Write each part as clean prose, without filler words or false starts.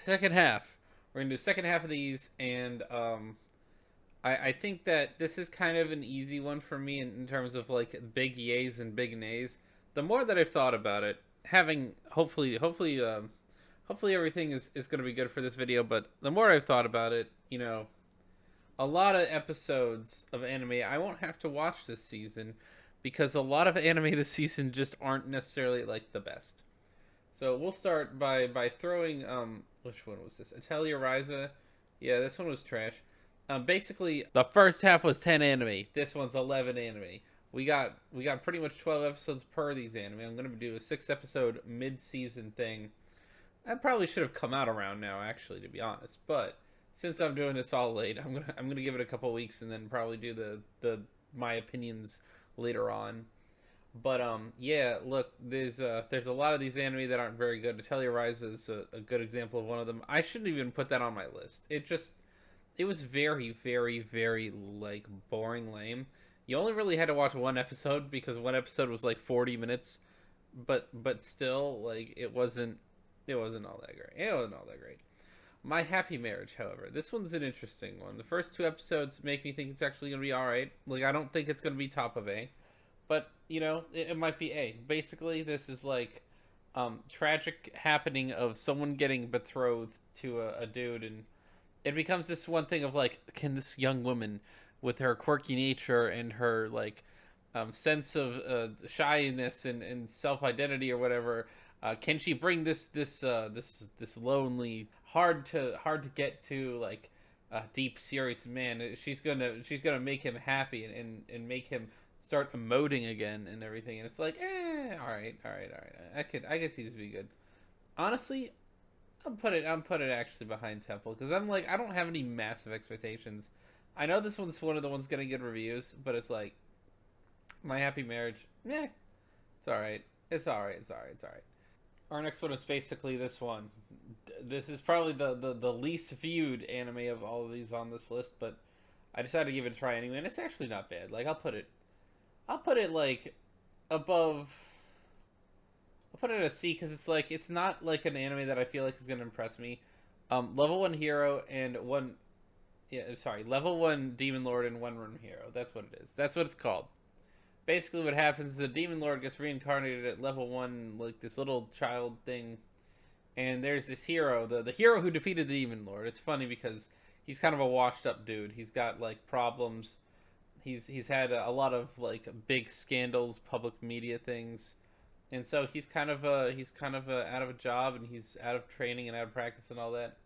second half. We're gonna do the second half of these, and I think that this is kind of an easy one for me in terms of like big yays and big nays. The more that I've thought about it, having hopefully everything is going to be good for this video. But the more I've thought about it, a lot of episodes of anime I won't have to watch this season because a lot of anime this season just aren't necessarily like the best. So we'll start by throwing which one was this? Atelier Ryza. Yeah, this one was trash. Basically the first half was 10 anime. This one's 11 anime. We got pretty much 12 episodes per these anime. I'm gonna do a 6 episode mid season thing. That probably should have come out around now, actually, to be honest. But since I'm doing this all late, I'm gonna give it a couple weeks and then probably do the my opinions later on. But yeah, look, there's a lot of these anime that aren't very good. Atelier Rise is a good example of one of them. I shouldn't even put that on my list. It was very, very, very like boring, lame. You only really had to watch one episode because one episode was like 40 minutes, but still, like it wasn't all that great. It wasn't all that great. My Happy Marriage, however, this one's an interesting one. The first 2 episodes make me think it's actually gonna be all right. Like I don't think it's gonna be top of A, but it might be A. Basically, this is like tragic happening of someone getting betrothed to a dude, and it becomes this one thing of like, can this young woman with her quirky nature and her like sense of shyness and self identity or whatever, can she bring this lonely, hard to get to like deep serious man? She's gonna make him happy and make him start emoting again and everything. And it's like, all right. I could see this be good. Honestly, I'm put it actually behind Temple because I'm like I don't have any massive expectations. I know this one's one of the ones getting good reviews, but it's like My Happy Marriage. Yeah, it's all right. It's all right. It's all right. It's all right. Our next one is basically this one. This is probably the least viewed anime of all of these on this list, but I decided to give it a try anyway, and it's actually not bad. Like I'll put it like above. I'll put it at a C because it's like it's not like an anime that I feel like is gonna impress me. Level one hero and one, yeah, sorry, level one demon lord and one rune hero. That's what it is. That's what it's called. Basically, what happens is the demon lord gets reincarnated at level one, like this little child thing, and there's this hero, the hero who defeated the demon lord. It's funny because he's kind of a washed up dude. He's got like problems. He's had a lot of like big scandals, public media things, and so he's kind of out of a job and he's out of training and out of practice and all that.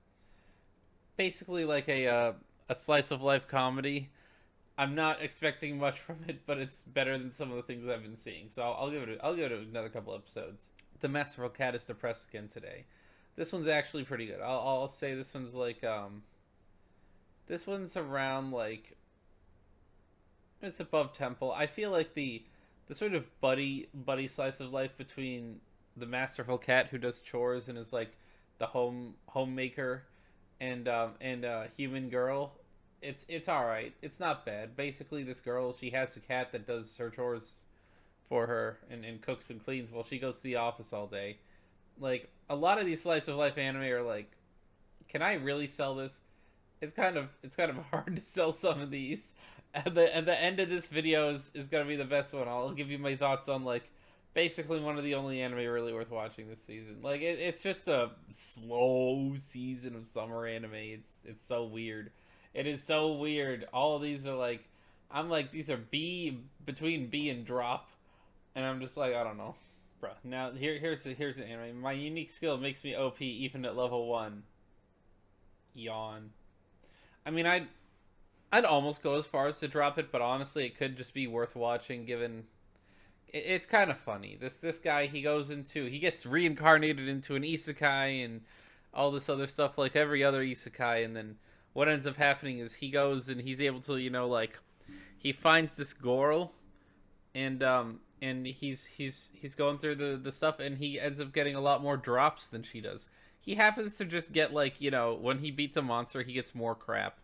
Basically, like a slice of life comedy. I'm not expecting much from it, but it's better than some of the things I've been seeing. So I'll give it another couple episodes. The Masterful Cat is depressed again today. This one's actually pretty good. I'll say this one's like this one's around like it's above Temple. I feel like the sort of buddy slice of life between the masterful cat who does chores and is like the homemaker and human girl. It's all right. It's not bad. Basically, this girl, she has a cat that does her chores for her and cooks and cleans while she goes to the office all day. Like a lot of these slice of life anime are like, can I really sell this? It's kind of hard to sell some of these. And the end of this video is gonna be the best one. I'll give you my thoughts on like basically one of the only anime really worth watching this season. Like it's just a slow season of summer anime. It's so weird. It is so weird. All of these are like I'm like these are B between B and drop, and I'm just like I don't know, bro. Now here's the anime. My unique skill makes me OP even at level one. Yawn. I mean I'd almost go as far as to drop it, but honestly, it could just be worth watching. Given it's kind of funny. This guy he gets reincarnated into an isekai and all this other stuff like every other isekai, and then what ends up happening is he goes and he's able to like he finds this girl and he's going through the stuff and he ends up getting a lot more drops than she does. He happens to just get like when he beats a monster he gets more crap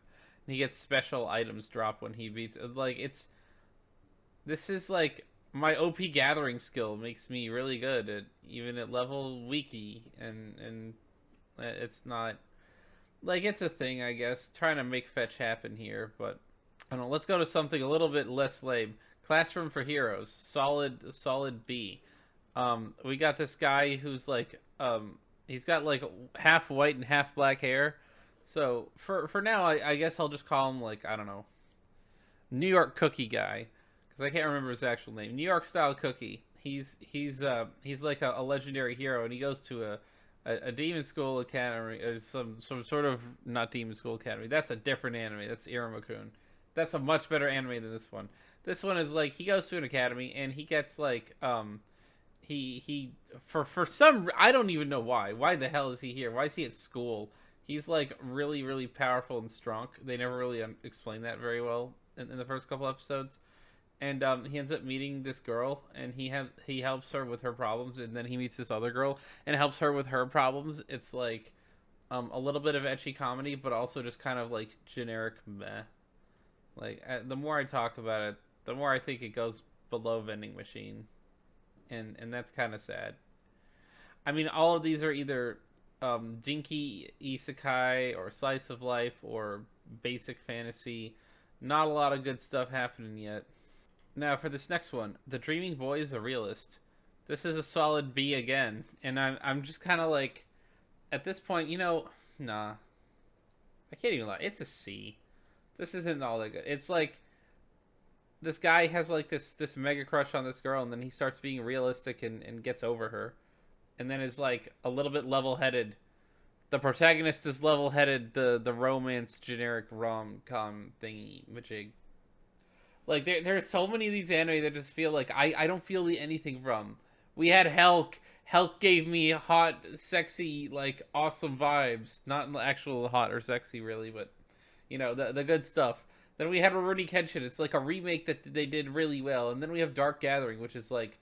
and he gets special items drop when he beats like it's this is like my OP gathering skill makes me really good at even at level weaky and It's not like it's a thing, I guess, trying to make fetch happen here, but I don't know. Let's go to something a little bit less lame. Classroom for Heroes, solid B. We got this guy who's like, he's got like half white and half black hair. So for now, I guess I'll just call him like, I don't know, New York Cookie guy, because I can't remember his actual name. New York style Cookie. He's like a legendary hero, and he goes to a demon school academy, or some sort of, not demon school academy. That's a different anime. That's Iruma-kun. That's a much better anime than this one. This one is like he goes to an academy and he gets like he for some, I don't even know why. Why the hell is he here? Why is he at school? He's like really powerful and strong. They never really explain that very well in the first couple episodes. And he ends up meeting this girl, and he helps her with her problems, and then he meets this other girl and helps her with her problems. It's like a little bit of ecchi comedy, but also just kind of like generic meh. Like the more I talk about it, the more I think it goes below vending machine, and that's kind of sad. I mean, all of these are either dinky isekai or slice of life or basic fantasy. Not a lot of good stuff happening yet. Now for this next one, The Dreaming Boy is a Realist. This is a solid B again, and I'm just kind of like, at this point, nah, I can't even lie. It's a C. This isn't all that good. It's like this guy has like this mega crush on this girl, and then he starts being realistic and gets over her, and then is like a little bit level headed. The protagonist is level headed. The romance generic rom com thingy majig. Like there's so many of these anime that just feel like I don't feel anything from. We had Helk. Helk gave me hot, sexy, like awesome vibes. Not actual hot or sexy really, but the good stuff. Then we had Rurouni Kenshin. It's like a remake that they did really well. And then we have Dark Gathering, which is like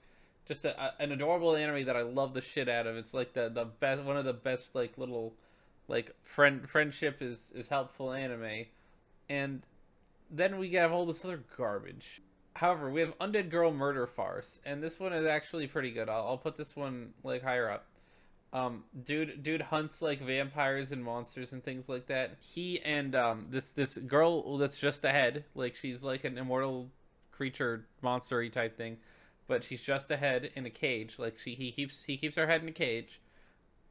just an adorable anime that I love the shit out of. It's like the best, one of the best like little like friendship is helpful anime. And then we have all this other garbage. However, we have Undead Girl Murder Farce, and this one is actually pretty good. I'll put this one like higher up. Dude hunts like vampires and monsters and things like that. He and this girl that's just ahead, like she's like an immortal creature monster-y type thing, but she's just ahead in a cage. Like he keeps her head in a cage,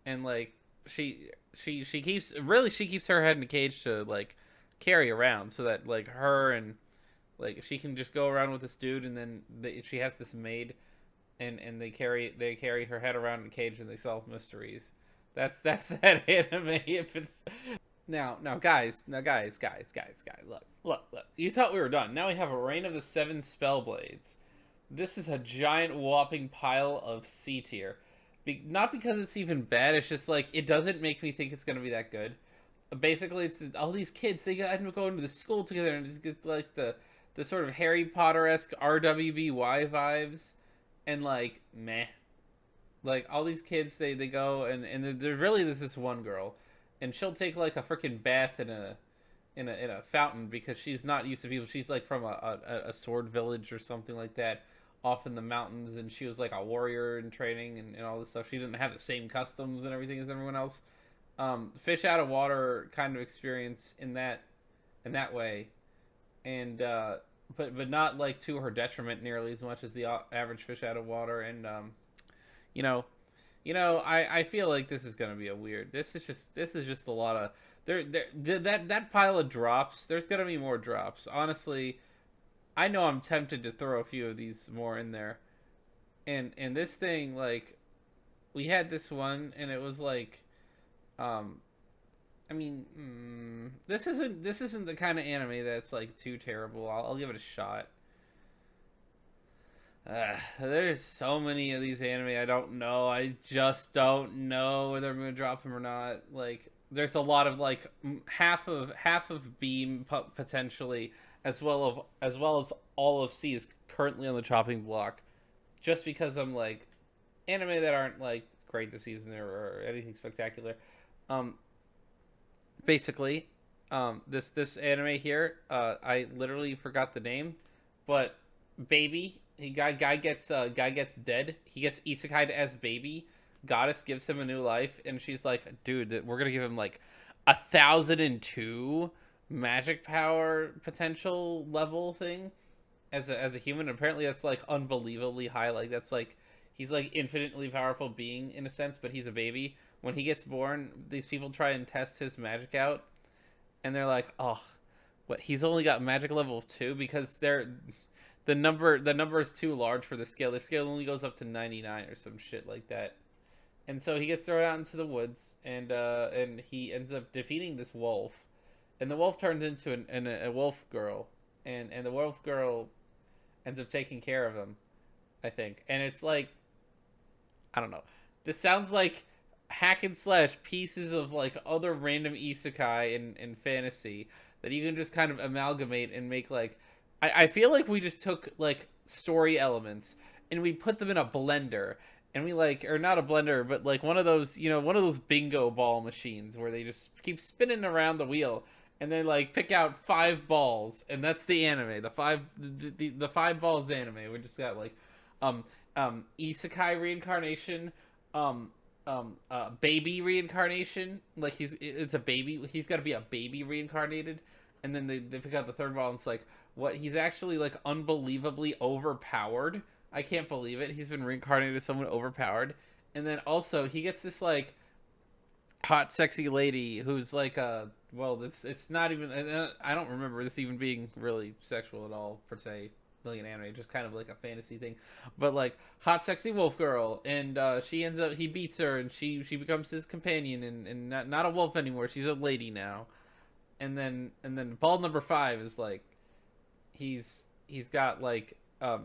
and like she keeps her head in a cage to like carry around, so that like her and like she can just go around with this dude, and then she has this maid. And they carry her head around in a cage and they solve mysteries. That's that anime. If it's now guys, look. You thought we were done. Now we have a Reign of the Seven Spellblades. This is a giant whopping pile of C tier. Not because it's even bad. It's just like it doesn't make me think it's gonna be that good. Basically, it's all these kids. They end up going to the school together, and it's like the sort of Harry Potter-esque RWBY vibes. And like meh, like all these kids they go and there's really this one girl, and she'll take like a freaking bath in a fountain because she's not used to people. She's like from a sword village or something like that, off in the mountains, and she was like a warrior in training and all this stuff. She didn't have the same customs and everything as everyone else. Fish out of water kind of experience in that way, and but not like to her detriment nearly as much as the average fish out of water. And I feel like this is gonna be a weird. This is just a lot of that pile of drops. There's gonna be more drops. Honestly, I know I'm tempted to throw a few of these more in there. And this thing, like, we had this one, and it was like, I mean, this isn't the kind of anime that's like too terrible. I'll give it a shot. There's so many of these anime I don't know. I just don't know whether I'm gonna drop them or not. Like, there's a lot of like half of B potentially, as well as all of C is currently on the chopping block, just because I'm like anime that aren't like great this season or anything spectacular. Basically, this anime here, I literally forgot the name, but baby, guy gets dead. He gets isekai'd as baby. Goddess gives him a new life, and she's like, dude, we're gonna give him like 1,002 magic power potential level thing as a human. Apparently that's like unbelievably high. Like that's like he's like infinitely powerful being in a sense, but he's a baby. When he gets born, these people try and test his magic out, and they're like, oh, what, he's only got magic level 2 because the number is too large for the scale. The scale only goes up to 99 or some shit like that. And so he gets thrown out into the woods, and he ends up defeating this wolf, and the wolf turns into a wolf girl, and the wolf girl ends up taking care of him, I think. And it's like, I don't know. This sounds like hack and slash pieces of like other random isekai in fantasy that you can just kind of amalgamate and make like. I feel like we just took like story elements and we put them in a blender, and we like, or not a blender, but like one of those, one of those bingo ball machines where they just keep spinning around the wheel, and they like pick out 5 balls, and that's the anime. The 5 balls anime. We just got like, isekai reincarnation, baby reincarnation. Like it's a baby. He's got to be a baby reincarnated, and then they pick out the 3rd ball, and it's like, what? He's actually like unbelievably overpowered. I can't believe it. He's been reincarnated as someone overpowered. And then also he gets this like hot, sexy lady who's like well, it's not even. I don't remember this even being really sexual at all per se. Like an anime, just kind of like a fantasy thing. But like hot, sexy wolf girl, and she ends up, he beats her, and she becomes his companion, and not a wolf anymore. She's a lady now. And then ball number 5 is like he's got like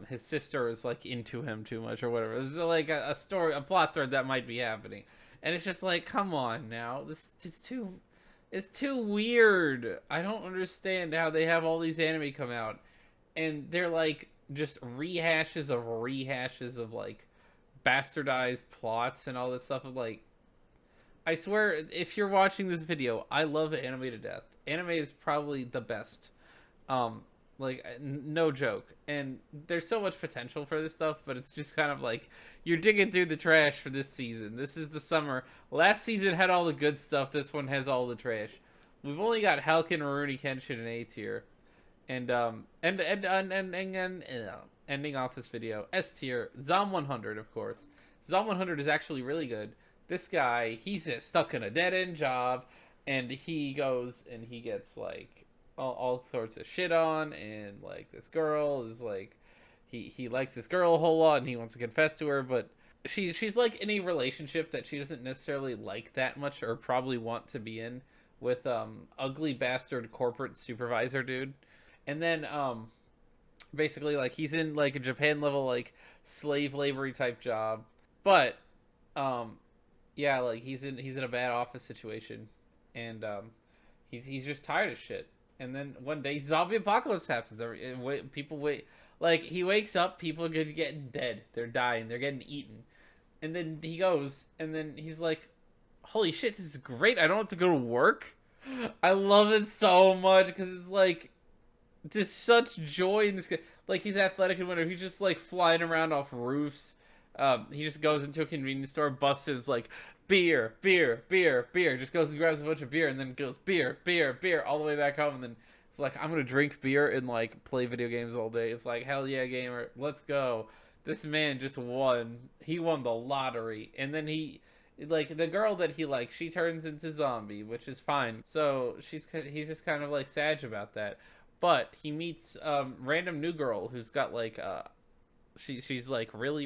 his sister is like into him too much or whatever. This is like a story, a plot thread that might be happening, and it's just like, come on now, this is too, it's too weird. I don't understand how they have all these anime come out, and they're like just rehashes of like bastardized plots and all that stuff. Of like, I swear, if you're watching this video, I love anime to death. Anime is probably the best. Like, no joke. And there's so much potential for this stuff, but it's just kind of like, you're digging through the trash for this season. This is the summer. Last season had all the good stuff. This one has all the trash. We've only got Hellkin, Rurouni Kenshin in A tier. And ending off this video, S tier, Zom 100, of course. Zom 100 is actually really good. This guy, he's stuck in a dead-end job, and he goes and he gets like all sorts of shit on, and like this girl is like, he likes this girl a whole lot, and he wants to confess to her, but she's like in a relationship that she doesn't necessarily like that much, or probably want to be in, with ugly bastard corporate supervisor dude. And then basically like he's in like a Japan level like slave labory type job, but yeah, like he's in a bad office situation, and he's just tired of shit. And then one day zombie apocalypse happens. People wait, like he wakes up, people are getting dead, they're dying, they're getting eaten, and then he goes, and then he's like, holy shit, this is great, I don't have to go to work. I love it so much because it's like just such joy in this guy. Like, he's athletic and whatever, he's just like flying around off roofs. He just goes into a convenience store, busts in, it's like beer, just goes and grabs a bunch of beer, and then goes beer all the way back home, and then it's like, I'm gonna drink beer and like play video games all day. It's like, hell yeah, gamer, let's go. This man just won. He won the lottery. And then he, like, the girl that he likes, she turns into zombie, which is fine. So he's just kind of like sad about that. But he meets random new girl who's got like she's like really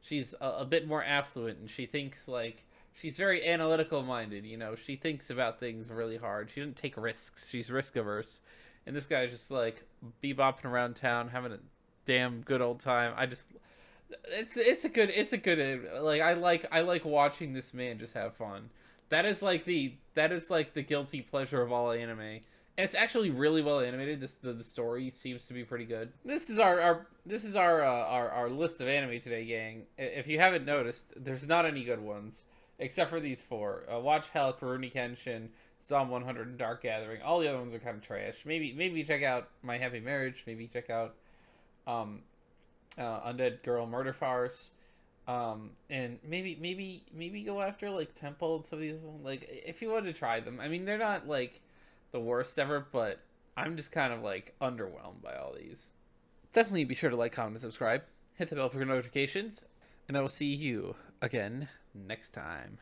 she's a bit more affluent, and she thinks like, she's very analytical minded, she thinks about things really hard. She doesn't take risks. She's risk averse. And this guy's just like bebopping around town having a damn good old time. It's a good like, I like watching this man just have fun. That is like the guilty pleasure of all anime. And it's actually really well animated. The story seems to be pretty good. This is our list of anime today, gang. If you haven't noticed, there's not any good ones except for these 4. Watch Hell, Rurouni Kenshin, Zom 100, and Dark Gathering. All the other ones are kind of trash. Maybe check out My Happy Marriage. Maybe check out Undead Girl Murder Farce. And maybe go after like Temple and some of these, like if you want to try them. I mean, they're not like the worst ever, but I'm just kind of like underwhelmed by all these. Definitely be sure to like, comment, and subscribe. Hit the bell for notifications, and I will see you again next time.